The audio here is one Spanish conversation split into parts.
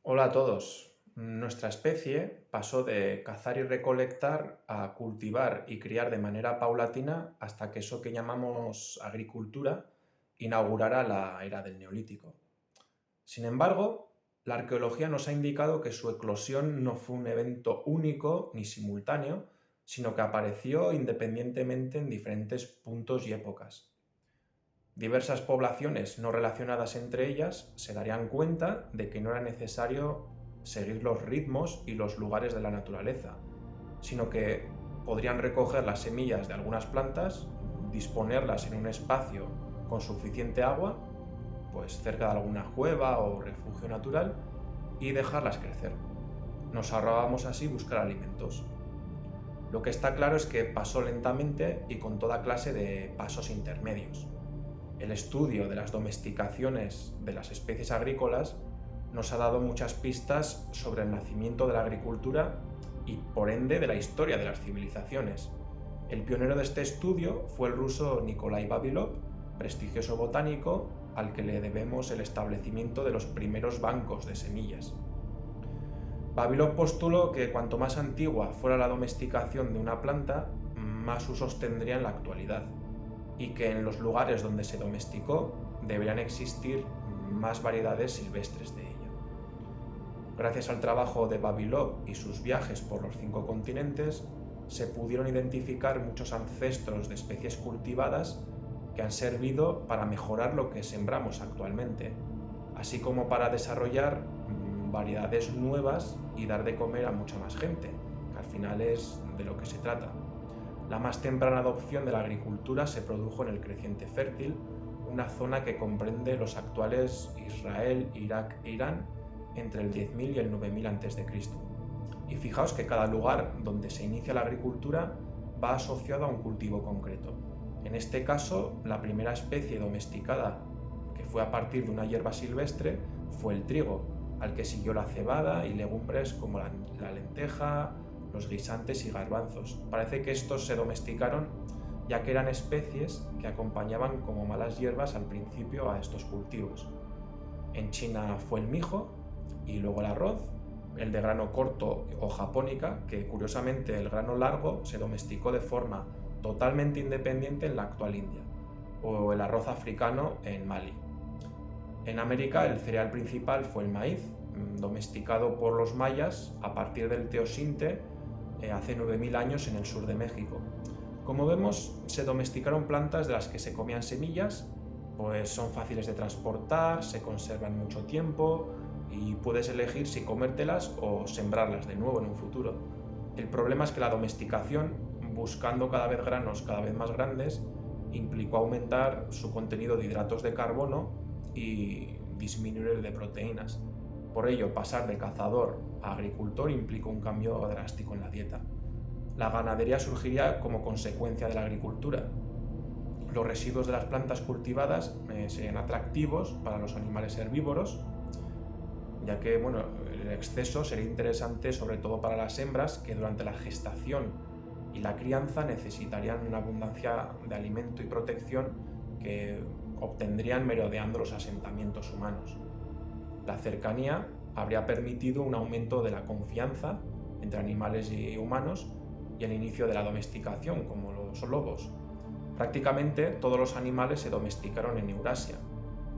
Hola a todos. Nuestra especie pasó de cazar y recolectar a cultivar y criar de manera paulatina hasta que eso que llamamos agricultura inaugurara la era del Neolítico. Sin embargo, la arqueología nos ha indicado que su eclosión no fue un evento único ni simultáneo, sino que apareció independientemente en diferentes puntos y épocas. Diversas poblaciones no relacionadas entre ellas se darían cuenta de que no era necesario seguir los ritmos y los lugares de la naturaleza, sino que podrían recoger las semillas de algunas plantas, disponerlas en un espacio con suficiente agua, pues cerca de alguna cueva o refugio natural, y dejarlas crecer. Nos ahorrábamos así buscar alimentos. Lo que está claro es que pasó lentamente y con toda clase de pasos intermedios. El estudio de las domesticaciones de las especies agrícolas nos ha dado muchas pistas sobre el nacimiento de la agricultura y, por ende, de la historia de las civilizaciones. El pionero de este estudio fue el ruso Nikolai Vavilov, prestigioso botánico al que le debemos el establecimiento de los primeros bancos de semillas. Vavilov postuló que cuanto más antigua fuera la domesticación de una planta, más usos tendría en la actualidad, y que en los lugares donde se domesticó deberían existir más variedades silvestres de ella. Gracias al trabajo de Vavilov y sus viajes por los 5 continentes, se pudieron identificar muchos ancestros de especies cultivadas que han servido para mejorar lo que sembramos actualmente, así como para desarrollar variedades nuevas y dar de comer a mucha más gente, que al final es de lo que se trata. La más temprana adopción de la agricultura se produjo en el Creciente Fértil, una zona que comprende los actuales Israel, Irak e Irán entre el 10.000 y el 9.000 a.C. Y fijaos que cada lugar donde se inicia la agricultura va asociado a un cultivo concreto. En este caso, la primera especie domesticada que fue a partir de una hierba silvestre fue el trigo, al que siguió la cebada y legumbres como la lenteja, los guisantes y garbanzos. Parece que estos se domesticaron ya que eran especies que acompañaban como malas hierbas al principio a estos cultivos. En China fue el mijo y luego el arroz, el de grano corto o japónica, que curiosamente el grano largo se domesticó de forma totalmente independiente en la actual India, o el arroz africano en Mali. En América el cereal principal fue el maíz, domesticado por los mayas a partir del teosinte hace 9.000 años en el sur de México. Como vemos, se domesticaron plantas de las que se comían semillas, pues son fáciles de transportar, se conservan mucho tiempo y puedes elegir si comértelas o sembrarlas de nuevo en un futuro. El problema es que la domesticación, buscando cada vez granos cada vez más grandes, implicó aumentar su contenido de hidratos de carbono y disminuir el de proteínas. Por ello, pasar de cazador a agricultor implicó un cambio drástico en la dieta. La ganadería surgiría como consecuencia de la agricultura. Los residuos de las plantas cultivadas serían atractivos para los animales herbívoros, ya que el exceso sería interesante sobre todo para las hembras que durante la gestación y la crianza necesitarían una abundancia de alimento y protección que obtendrían merodeando los asentamientos humanos. La cercanía habría permitido un aumento de la confianza entre animales y humanos y el inicio de la domesticación, como los lobos. Prácticamente todos los animales se domesticaron en Eurasia.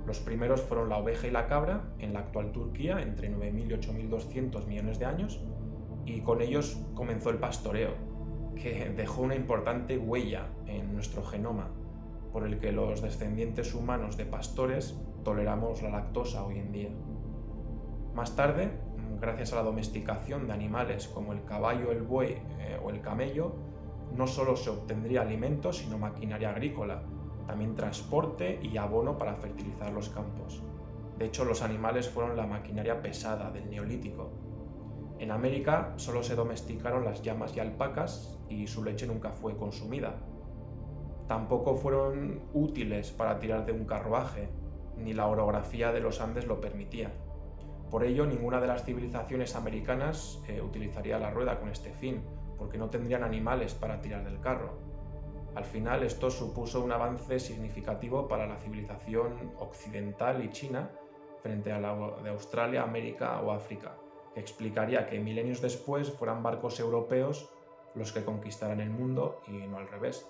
Los primeros fueron la oveja y la cabra en la actual Turquía entre 9.000 y 8.200 millones de años, y con ellos comenzó el pastoreo, que dejó una importante huella en nuestro genoma, por el que los descendientes humanos de pastores toleramos la lactosa hoy en día. Más tarde, gracias a la domesticación de animales como el caballo, el buey o el camello, no solo se obtendría alimento, sino maquinaria agrícola, también transporte y abono para fertilizar los campos. De hecho, los animales fueron la maquinaria pesada del Neolítico. En América solo se domesticaron las llamas y alpacas y su leche nunca fue consumida. Tampoco fueron útiles para tirar de un carruaje, ni la orografía de los Andes lo permitía. Por ello, ninguna de las civilizaciones americanas utilizaría la rueda con este fin, porque no tendrían animales para tirar del carro. Al final, esto supuso un avance significativo para la civilización occidental y china frente a la de Australia, América o África, que explicaría que milenios después fueran barcos europeos los que conquistaran el mundo y no al revés.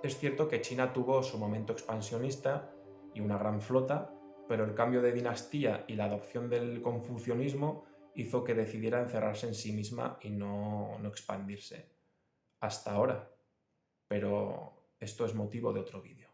Es cierto que China tuvo su momento expansionista y una gran flota, pero el cambio de dinastía y la adopción del confucianismo hizo que decidiera encerrarse en sí misma y no expandirse. Hasta ahora. Pero esto es motivo de otro vídeo.